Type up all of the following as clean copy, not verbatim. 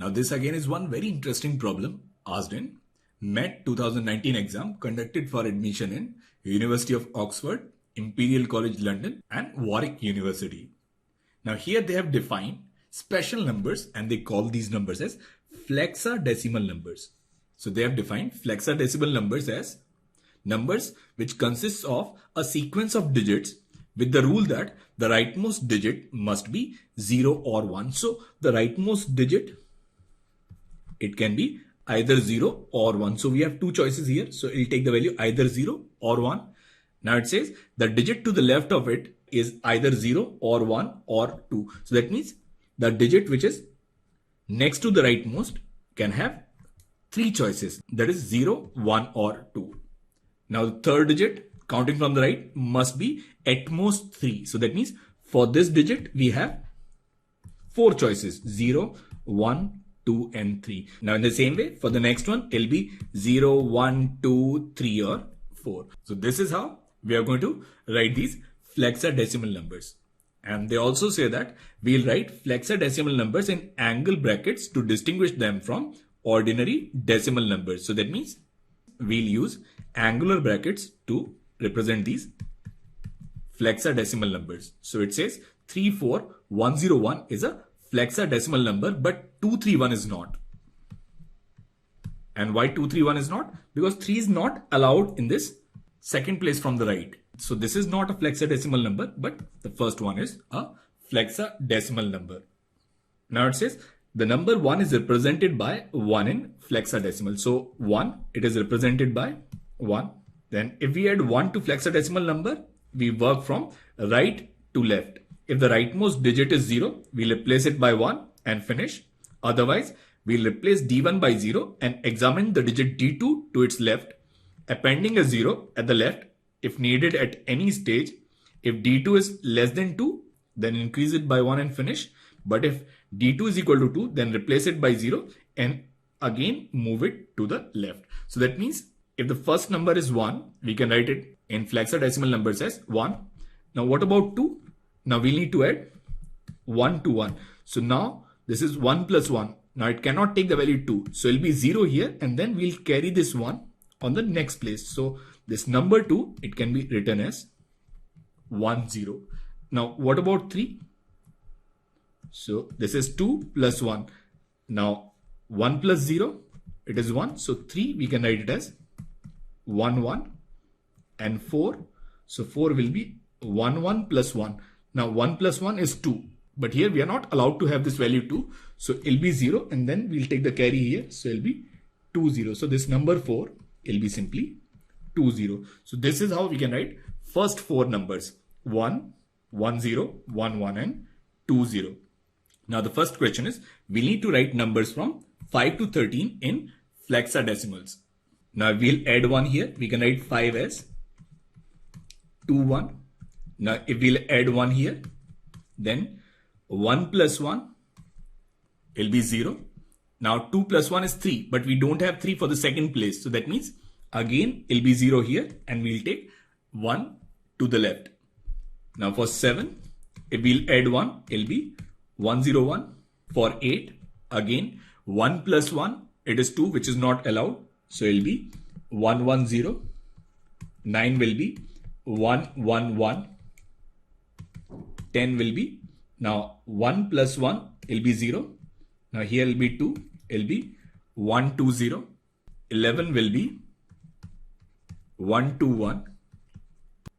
Now this again is one very interesting problem asked in MET 2019 exam conducted for admission in University of Oxford, Imperial College London and Warwick University. Now here they have defined special numbers and they call these numbers as flexadecimal numbers. So they have defined flexadecimal numbers as numbers which consists of a sequence of digits with the rule that the rightmost digit must be 0 or 1. So the rightmost digit, it can be either 0 or 1. So we have two choices here. So it'll take the value either 0 or 1. Now it says the digit to the left of it is either 0 or 1 or 2. So that means the digit which is next to the rightmost can have three choices. That is 0, 1 or 2. Now the third digit counting from the right must be at most 3. So that means for this digit we have four choices: 0, 1, 2 and 3. Now in the same way for the next one it'll be 0, 1, 2, 3 or 4. So this is how we are going to write these flexadecimal numbers. And they also say that we'll write flexadecimal numbers in angle brackets to distinguish them from ordinary decimal numbers. So that means we'll use angular brackets to represent these flexadecimal numbers. So it says 34101 is a flexadecimal number, but 231 is not. And why 231 is not? Because 3 is not allowed in this second place from the right. So this is not a flexadecimal number, but the first one is a flexadecimal number. Now it says the number 1 is represented by 1 in flexadecimal. So 1, it is represented by 1. Then if we add 1 to flexadecimal number, we work from right to left. If the rightmost digit is 0, we'll replace it by 1 and finish. Otherwise, we'll replace D1 by 0 and examine the digit D2 to its left, appending a 0 at the left if needed at any stage. If D2 is less than 2, then increase it by 1 and finish. But if D2 is equal to 2, then replace it by 0 and again move it to the left. So that means if the first number is 1, we can write it in flexadecimal numbers as 1. Now what about 2? Now we need to add 1 to 1. So now this is 1 plus 1. Now it cannot take the value 2. So it'll be 0 here and then we'll carry this 1 on the next place. So this number 2, it can be written as 1, 0. Now what about 3? So this is 2 plus 1. Now 1 plus 0, it is 1. So 3, we can write it as 1, 1 and 4. So 4 will be 1, 1 plus 1. Now 1 plus 1 is 2. But here we are not allowed to have this value 2. So it'll be 0 and then we'll take the carry here. So it'll be 2, 0. So this number 4 will be simply 2, 0. So this is how we can write first four numbers: 1, 1, 0, 1, 1 and 2, 0. Now the first question is we need to write numbers from 5 to 13 in flexadecimals. Now we'll add 1 here. We can write 5 as 2, 1. Now if we'll add 1 here, then 1 plus 1 will be 0. Now 2 plus 1 is 3, but we don't have 3 for the second place. So that means again it'll be 0 here and we'll take 1 to the left. Now for 7, if we'll add 1, it'll be 101. For 8, again 1 plus 1, it is 2, which is not allowed. So it'll be 110. 9 will be 111. 10 will be, now 1 plus 1 will be 0. Now here will be 2, it'll be 120. 11 will be 121.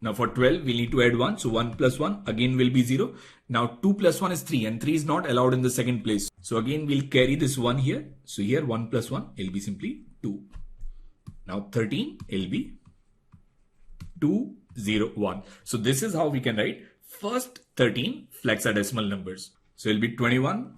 Now for 12, we need to add 1. So 1 plus 1 again will be 0. Now 2 plus 1 is 3 and 3 is not allowed in the second place. So again, we'll carry this 1 here. So here 1 plus 1 will be simply 2. Now 13 will be 201. So this is how we can write first 13 flexadecimal numbers. So it'll be 21,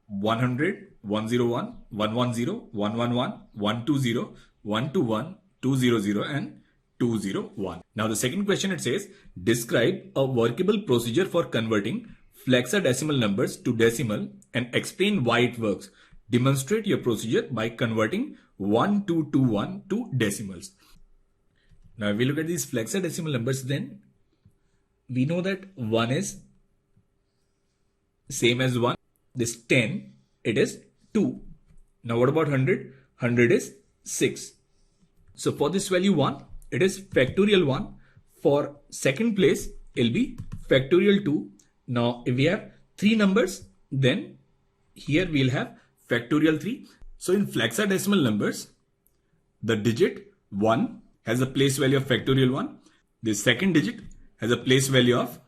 100, 101, 110, 111, 120, 121, 200 and 201. Now the second question, it says describe a workable procedure for converting flexadecimal numbers to decimal and explain why it works. Demonstrate your procedure by converting 1221 to decimals. Now if we look at these flexadecimal numbers, then we know that 1 is same as 1. This 10, it is 2. Now what about 100? 100 is 6. So for this value 1, it is factorial 1. For second place, it'll be factorial 2. Now if we have 3 numbers, then here we'll have factorial 3. So in flexadecimal numbers, the digit 1 has a place value of factorial 1. The second digit has a place value of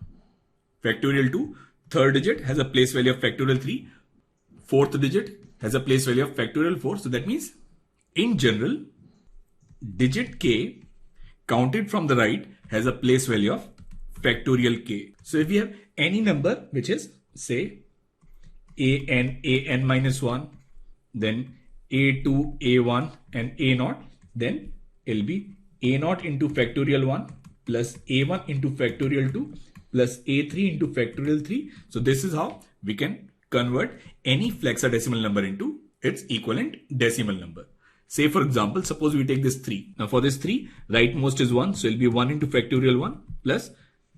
factorial 2. Third digit has a place value of factorial 3. Fourth digit has a place value of factorial 4. So that means in general, digit k counted from the right has a place value of factorial k. So if we have any number which is say an minus 1, then a2, a1 and a0, then it'll be a0 into factorial 1 plus a1 into factorial 2 plus a3 into factorial 3. So this is how we can convert any flexadecimal number into its equivalent decimal number. Say for example, suppose we take this 3. Now for this 3, rightmost is 1. So it'll be 1 into factorial 1 plus,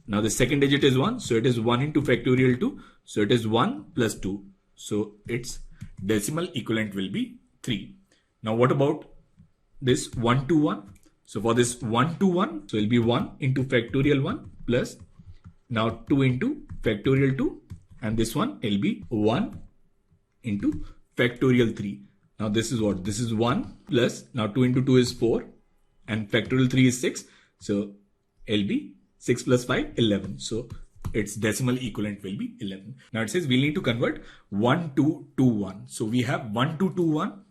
now the second digit is 1. So it is 1 into factorial 2. So it is 1 plus 2. So its decimal equivalent will be 3. Now what about this 1 to 1? So for this 1 to 1, so it'll be 1 into factorial 1 plus now 2 into factorial 2, and this one will be 1 into factorial 3. Now this is what? This is 1 plus, now 2 into 2 is 4 and factorial 3 is 6. So it'll be 6 plus 5, 11. So its decimal equivalent will be 11. Now it says we need to convert 1 to 2, 1. So we have 1 to 2, 1.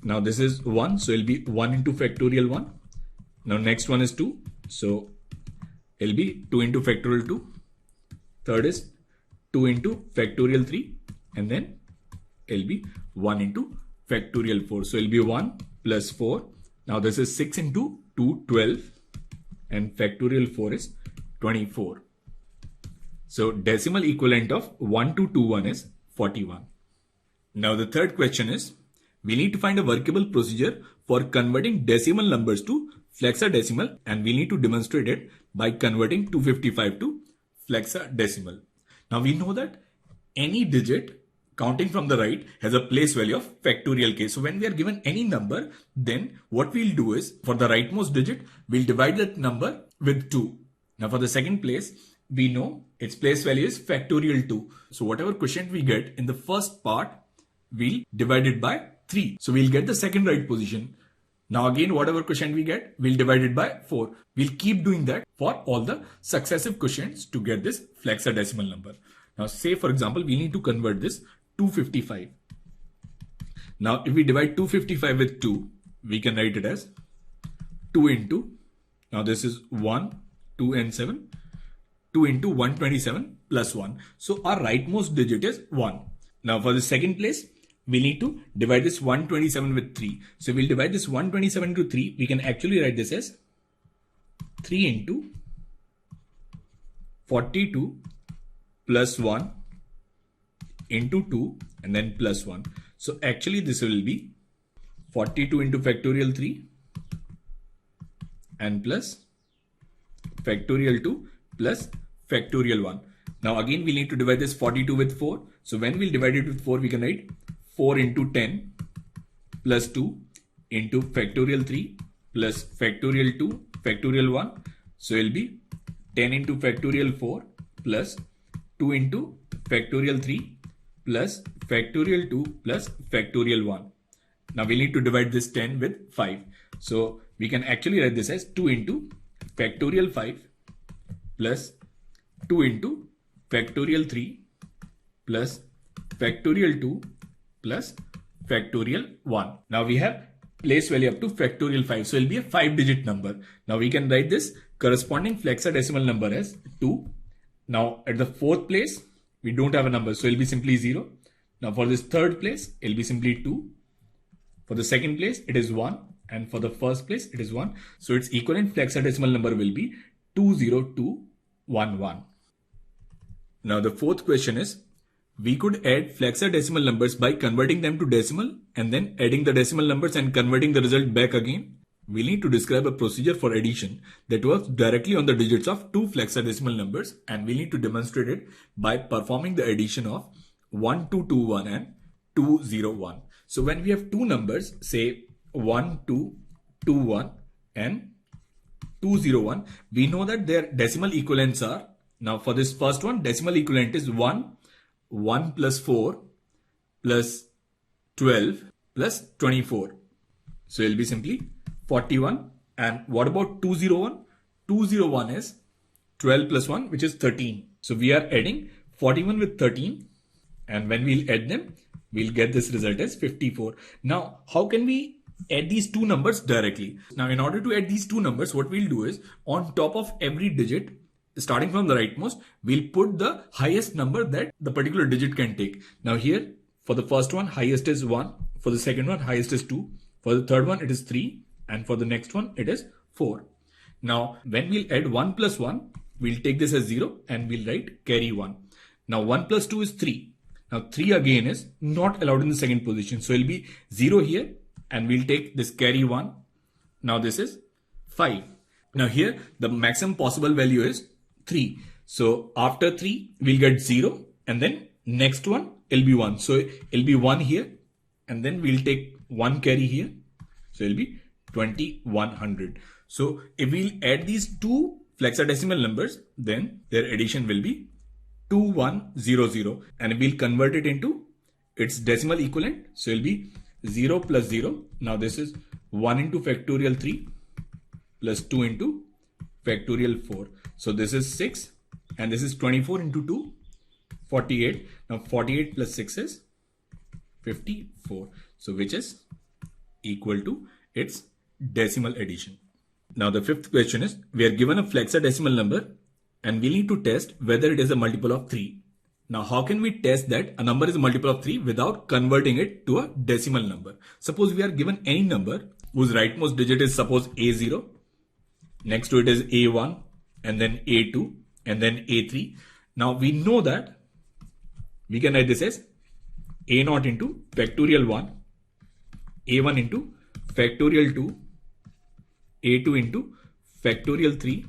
Now this is 1. So it'll be 1 into factorial 1. Now next one is 2. So it'll be 2 into factorial 2. Third is 2 into factorial 3. And then it'll be 1 into factorial 4. So it'll be 1 plus 4. Now this is 6 into 2, 12. And factorial 4 is 24. So decimal equivalent of 1 to 2, 1 is 41. Now the third question is, we need to find a workable procedure for converting decimal numbers to flexadecimal, and we need to demonstrate it by converting 255 to flexadecimal. Now we know that any digit counting from the right has a place value of factorial k. So when we are given any number, then what we'll do is for the rightmost digit, we'll divide that number with 2. Now for the second place, we know its place value is factorial 2. So whatever quotient we get in the first part, we'll divide it by 3. So we'll get the second right position. Now again, whatever quotient we get, we'll divide it by 4. We'll keep doing that for all the successive quotients to get this flexadecimal number. Now say for example, we need to convert this 255. Now if we divide 255 with 2, we can write it as 2 into, now this is 1, 2 and 7, 2 into 127 plus 1. So our rightmost digit is 1. Now for the second place, we need to divide this 127 with 3. So we'll divide this 127 into 3. We can actually write this as 3 into 42 plus 1 into 2 and then plus 1. So actually this will be 42 into factorial 3 and plus factorial 2 plus factorial 1. Now again we need to divide this 42 with 4. So when we'll divide it with 4, we can write 4 into 10 plus 2 into factorial 3 plus factorial 2 factorial 1. So it will be 10 into factorial 4 plus 2 into factorial 3 plus factorial 2 plus factorial 1. Now we need to divide this 10 with 5. So we can actually write this as 2 into factorial 5 plus 2 into factorial 3 plus factorial 2 plus factorial 1. Now we have place value up to factorial 5. So it will be a 5-digit number. Now we can write this corresponding flexadecimal number as 2. Now at the fourth place, we don't have a number. So it will be simply 0. Now for this third place, it will be simply 2. For the second place, it is 1. And for the first place, it is 1. So its equivalent flexadecimal number will be 20211. Now the fourth question is, we could add flexadecimal numbers by converting them to decimal and then adding the decimal numbers and converting the result back again. We need to describe a procedure for addition that works directly on the digits of two flexadecimal numbers, and we need to demonstrate it by performing the addition of 1221 and 201. So when we have two numbers, say 1221 and 201, we know that their decimal equivalents are, now for this first one, decimal equivalent is 1 plus 4 plus 12 plus 24. So it will be simply 41. And what about 201? 201 is 12 plus 1, which is 13. So we are adding 41 with 13. And when we'll add them, we'll get this result as 54. Now, how can we add these two numbers directly? Now, in order to add these two numbers, what we'll do is on top of every digit, starting from the rightmost, we'll put the highest number that the particular digit can take. Now here, for the first one, highest is 1. For the second one, highest is 2. For the third one, it is 3. And for the next one, it is 4. Now, when we'll add 1 plus 1, we'll take this as 0 and we'll write carry 1. Now, 1 plus 2 is 3. Now, 3 again is not allowed in the second position. So, it'll be 0 here and we'll take this carry 1. Now, this is 5. Now, here, the maximum possible value is 3. So, after 3, we'll get 0 and then next one, it'll be 1. So, it'll be 1 here and then we'll take 1 carry here. So, it'll be 2100. So if we'll add these two flexadecimal numbers, then their addition will be 2100, and we'll convert it into its decimal equivalent. So it'll be 0 plus 0. Now this is 1 into factorial 3 plus 2 into factorial 4. So this is 6 and this is 24 into 2, 48. Now 48 plus 6 is 54. So which is equal to its decimal addition. Now the fifth question is, we are given a flexadecimal number and we need to test whether it is a multiple of 3. Now how can we test that a number is a multiple of 3 without converting it to a decimal number? Suppose we are given any number whose rightmost digit is suppose A0, next to it is A1 and then A2 and then A3. Now we know that we can write this as A0 into factorial 1, A1 into factorial 2, A2 into factorial 3,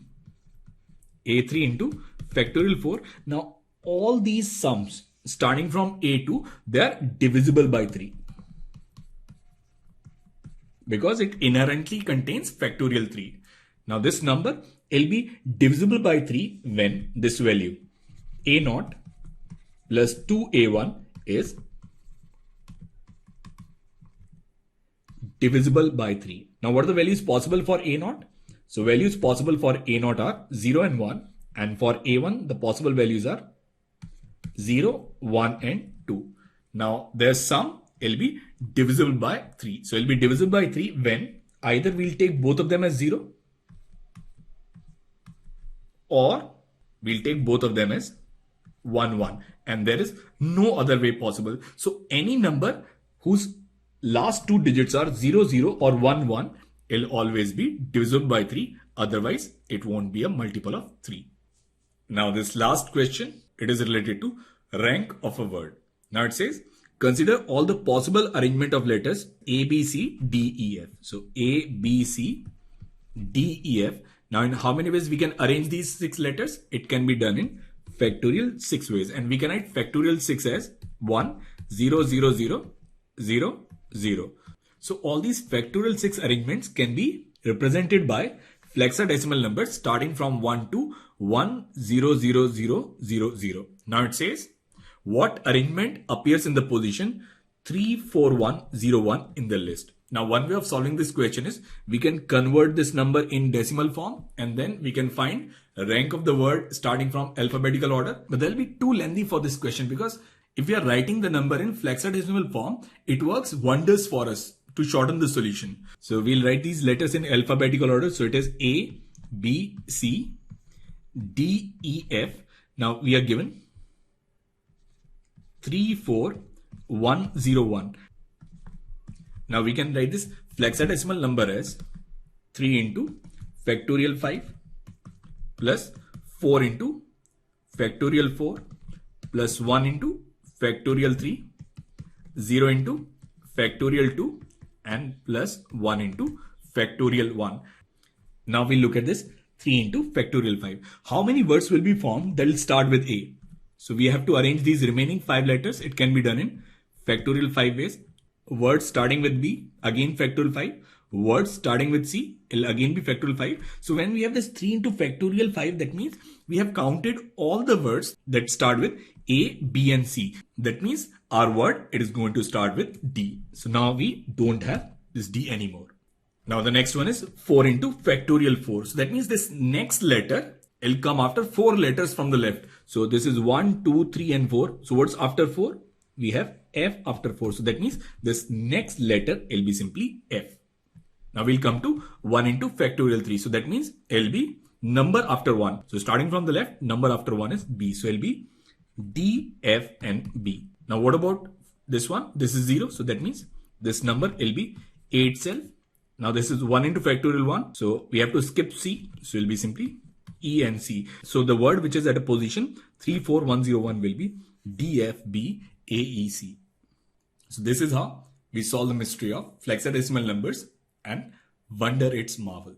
A3 into factorial 4. Now all these sums starting from A2, they are divisible by 3 because it inherently contains factorial 3. Now this number will be divisible by 3 when this value A0 plus 2A1 is divisible by 3. Now what are the values possible for A0? So values possible for A0 are 0 and 1, and for A1 the possible values are 0, 1 and 2. Now their sum will be divisible by 3. So it will be divisible by 3 when either we'll take both of them as 0 or we'll take both of them as 1, 1, and there is no other way possible. So any number whose last two digits are 0, 0 or 1, 1 will always be divisible by 3. Otherwise, it won't be a multiple of 3. Now this last question, it is related to rank of a word. Now it says, consider all the possible arrangement of letters A, B, C, D, E, F. So A, B, C, D, E, F. Now in how many ways we can arrange these 6 letters? It can be done in factorial 6 ways. And we can write factorial 6 as 1, 0, 0, 0, 0, 0. So all these factorial 6 arrangements can be represented by flexadecimal numbers starting from 1 to 1, 0, 0, 0, 0, 0. Now it says, what arrangement appears in the position 3, 4, 1, 0, 1 in the list? Now one way of solving this question is, we can convert this number in decimal form and then we can find rank of the word starting from alphabetical order. But they'll be too lengthy for this question because if we are writing the number in flexadecimal form, it works wonders for us to shorten the solution. So we'll write these letters in alphabetical order. So it is A, B, C, D, E, F. Now we are given 3, 4, 1, 0, 1. Now we can write this flexadecimal number as 3 into factorial 5 plus 4 into factorial 4 plus 1 into factorial 3, 0 into factorial 2 and plus 1 into factorial 1. Now we look at this 3 into factorial 5. How many words will be formed that will start with A? So we have to arrange these remaining 5 letters. It can be done in factorial 5 ways. Words starting with B, again factorial 5. Words starting with C, it'll again be factorial 5. So when we have this 3 into factorial 5, that means we have counted all the words that start with A, B and C. That means our word, it is going to start with D. So now we don't have this D anymore. Now the next one is 4 into factorial 4. So that means this next letter will come after 4 letters from the left. So this is 1, 2, 3 and 4. So what's after 4? We have F after 4. So that means this next letter will be simply F. Now we'll come to 1 into factorial 3. So that means it'll be number after 1. So starting from the left, number after 1 is B. So it'll be D, F and B. Now what about this one? This is 0. So that means this number will be A itself. Now this is 1 into factorial 1. So we have to skip C. So it'll be simply E and C. So the word which is at a position 3, 4, 1, 0, 1 will be D, F, B, A, E, C. So this is how we solve the mystery of flexadecimal numbers and wonder its marvel.